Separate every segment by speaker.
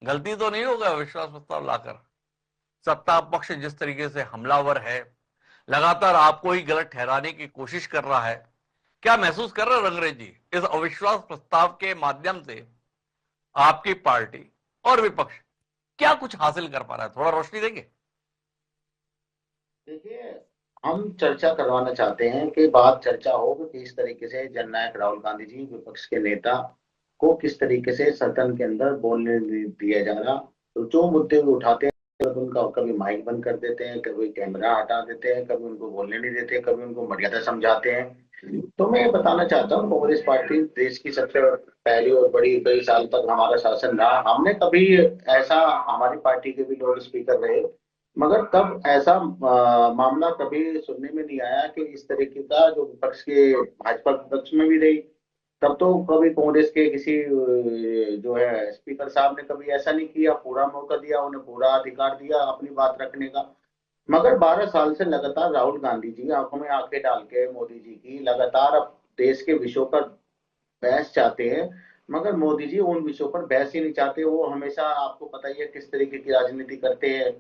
Speaker 1: गलती तो नहीं होगा विश्वास प्रस्ताव लाकर? सत्ता पक्ष जिस तरीके से हमलावर है, लगातार आपको ही गलत ठहराने की कोशिश कर रहा है, क्या महसूस कर रहे हो रंगरेज जी इस अविश्वास प्रस्ताव के माध्यम से आपकी पार्टी और विपक्ष क्या कुछ हासिल कर पा रहा है? थोड़ा रोशनी देंगे?
Speaker 2: देखिए, हम चर्चा करवाना चाहते हैं कि बात चर्चा हो कि किस तरीके से जननायक राहुल गांधी जी विपक्ष के नेता को किस तरीके से सदन के अंदर बोलने नहीं दिया जा रहा। तो जो मुद्दे वो उठाते हैं उनका कभी माइक बंद कर देते हैं, कभी कैमरा हटा देते हैं, कभी उनको बोलने नहीं देते, कभी उनको मर्यादा समझाते हैं। तो मैं ये बताना चाहता हूँ, कांग्रेस पार्टी देश की सबसे पहली और बड़ी, कई साल तक हमारा शासन रहा, हमने कभी ऐसा, हमारी पार्टी के भी लोग स्पीकर रहे, मगर तब ऐसा मामला कभी सुनने में नहीं आया कि इस तरीके का जो विपक्ष के, भाजपा विपक्ष में भी रही, तब तो कभी कांग्रेस के किसी जो है स्पीकर साहब ने कभी ऐसा नहीं किया, पूरा मौका दिया, उन्हें पूरा अधिकार दिया अपनी बात रखने का। मगर 12 साल से लगातार राहुल गांधी जी आंखों में आंखें डाल के मोदी जी की लगातार अब देश के विषयों पर बहस चाहते हैं, मगर मोदी जी उन विषयों पर बहस ही नहीं चाहते। वो हमेशा, आपको पता ही है किस तरीके की राजनीति करते हैं,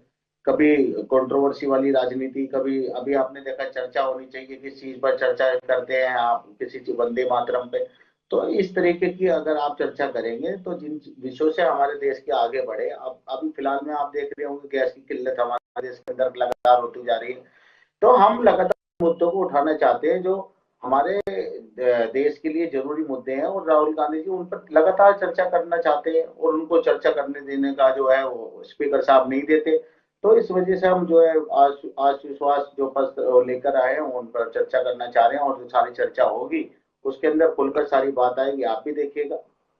Speaker 2: कभी कंट्रोवर्सी वाली राजनीति, कभी, अभी आपने देखा चर्चा होनी चाहिए किस चीज पर चर्चा करते हैं आप, किसी चीज वंदे मातरम पे। तो इस तरीके की अगर आप चर्चा करेंगे तो जिन विषयों से हमारे देश के आगे बढ़े, अब अभी फिलहाल में आप देख रहे होंगे गैस की किल्लत हमारे देश के अंदर लगातार होती जा रही है। तो हम लगातार मुद्दों को उठाना चाहते हैं जो हमारे देश के लिए जरूरी मुद्दे हैं, और राहुल गांधी जी उन पर लगातार चर्चा करना चाहते हैं, और उनको चर्चा करने देने का जो है वो स्पीकर साहब नहीं देते। तो इस वजह से हम जो है आज आज विश्वास जो पत्र लेकर आए हैं उन पर चर्चा करना चाह रहे हैं, और जो सारी चर्चा होगी उसके अंदर खुलकर सारी बात आएगी, आप भी देखिएगा।